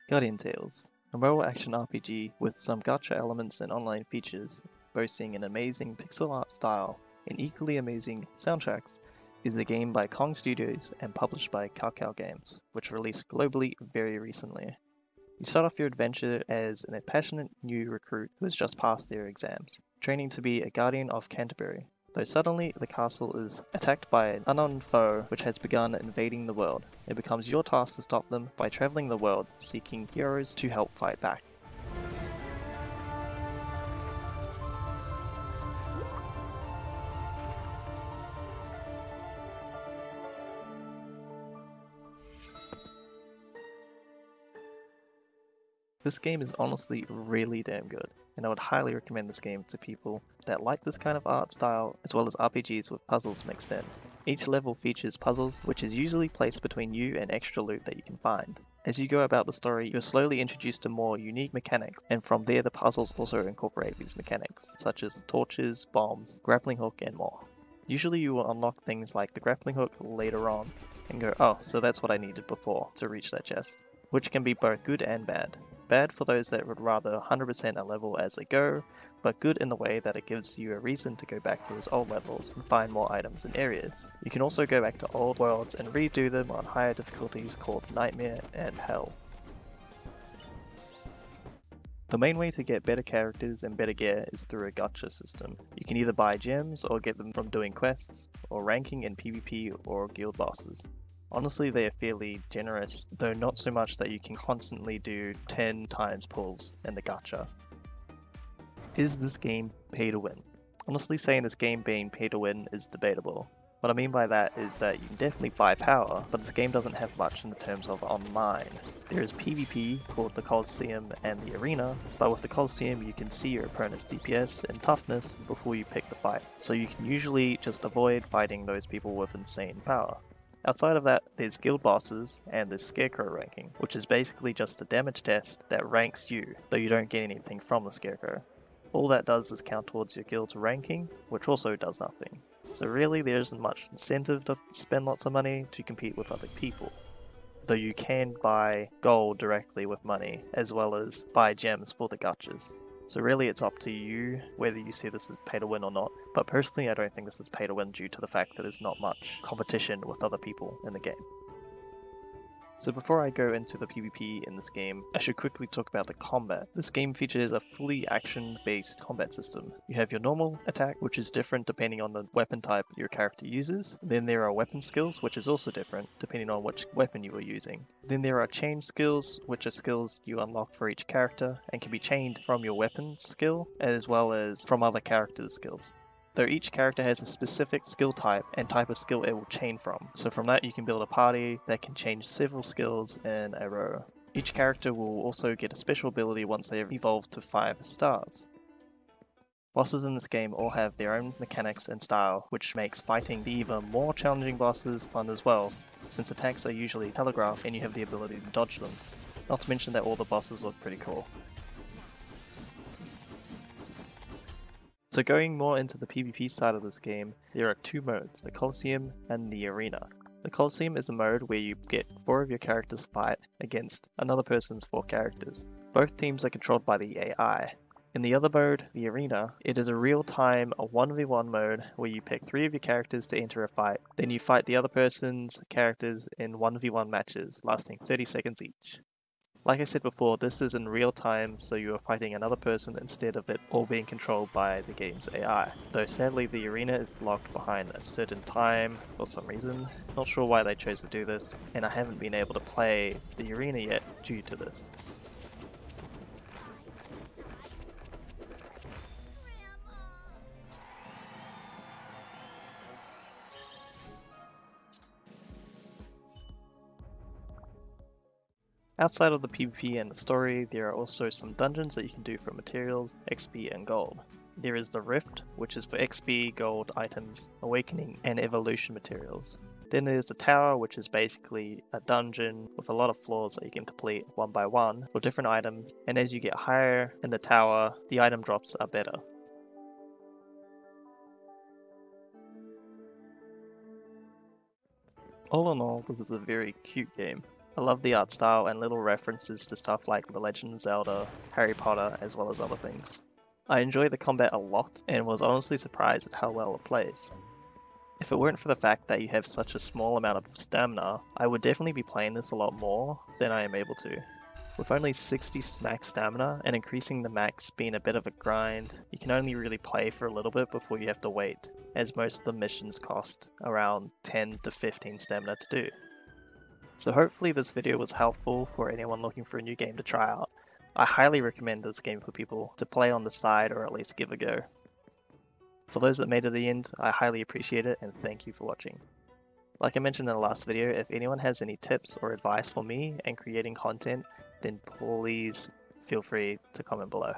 Guardian Tales, a mobile action RPG with some gacha elements and online features, boasting an amazing pixel art style and equally amazing soundtracks, is a game by Kong Studios and published by Kakao Games, which released globally very recently. You start off your adventure as a passionate new recruit who has just passed their exams, training to be a Guardian of Canterbury, though suddenly the castle is attacked by an unknown foe which has begun invading the world. It becomes your task to stop them by traveling the world seeking heroes to help fight back. This game is honestly really damn good, and I would highly recommend this game to people that like this kind of art style as well as RPGs with puzzles mixed in. Each level features puzzles which is usually placed between you and extra loot that you can find. As you go about the story, you're slowly introduced to more unique mechanics, and from there the puzzles also incorporate these mechanics, such as torches, bombs, grappling hook, and more. Usually you will unlock things like the grappling hook later on, and go, oh, so that's what I needed before to reach that chest, which can be both good and bad. Bad for those that would rather 100% a level as they go, but good in the way that it gives you a reason to go back to those old levels and find more items and areas. You can also go back to old worlds and redo them on higher difficulties called Nightmare and Hell. The main way to get better characters and better gear is through a gacha system. You can either buy gems or get them from doing quests, or ranking in PvP or guild bosses. Honestly, they are fairly generous, though not so much that you can constantly do 10 times pulls in the gacha. Is this game pay to win? Honestly, saying this game being pay to win is debatable. What I mean by that is that you can definitely buy power, but this game doesn't have much in the terms of online. There is PvP called the Coliseum and the Arena, but with the Coliseum you can see your opponent's DPS and toughness before you pick the fight, so you can usually just avoid fighting those people with insane power. Outside of that, there's guild bosses and there's Scarecrow ranking, which is basically just a damage test that ranks you, though you don't get anything from the Scarecrow. All that does is count towards your guild's ranking, which also does nothing. So really there isn't much incentive to spend lots of money to compete with other people. Though you can buy gold directly with money, as well as buy gems for the gachas. So really it's up to you whether you see this as pay to win or not, but personally I don't think this is pay to win due to the fact that there's not much competition with other people in the game. So before I go into the PvP in this game, I should quickly talk about the combat. This game features a fully action-based combat system. You have your normal attack, which is different depending on the weapon type your character uses. Then there are weapon skills, which is also different depending on which weapon you are using. Then there are chain skills, which are skills you unlock for each character and can be chained from your weapon skill as well as from other characters' skills. Though each character has a specific skill type and type of skill it will chain from, so from that you can build a party that can change several skills in a row. Each character will also get a special ability once they have evolved to 5 stars. Bosses in this game all have their own mechanics and style, which makes fighting the even more challenging bosses fun as well, since attacks are usually telegraphed and you have the ability to dodge them. Not to mention that all the bosses look pretty cool. So going more into the PvP side of this game, there are 2 modes, the Coliseum and the Arena. The Coliseum is a mode where you get 4 of your characters fight against another person's 4 characters. Both teams are controlled by the AI. In the other mode, the Arena, it is a real-time 1v1 mode where you pick 3 of your characters to enter a fight, then you fight the other person's characters in 1v1 matches lasting 30 seconds each. Like I said before, this is in real time, so you are fighting another person instead of it all being controlled by the game's AI. Though sadly the arena is locked behind a certain time for some reason. Not sure why they chose to do this, and I haven't been able to play the arena yet due to this. Outside of the PvP and the story, there are also some dungeons that you can do for materials, XP and gold. There is the Rift, which is for XP, gold items, awakening and evolution materials. Then there's the Tower, which is basically a dungeon with a lot of floors that you can complete one by one for different items, and as you get higher in the tower, the item drops are better. All in all, this is a very cute game. I love the art style and little references to stuff like The Legend of Zelda, Harry Potter, as well as other things. I enjoy the combat a lot and was honestly surprised at how well it plays. If it weren't for the fact that you have such a small amount of stamina, I would definitely be playing this a lot more than I am able to. With only 60 max stamina and increasing the max being a bit of a grind, you can only really play for a little bit before you have to wait, as most of the missions cost around 10 to 15 stamina to do. So hopefully this video was helpful for anyone looking for a new game to try out. I highly recommend this game for people to play on the side or at least give a go. For those that made it to the end, I highly appreciate it and thank you for watching. Like I mentioned in the last video, if anyone has any tips or advice for me and creating content, then please feel free to comment below.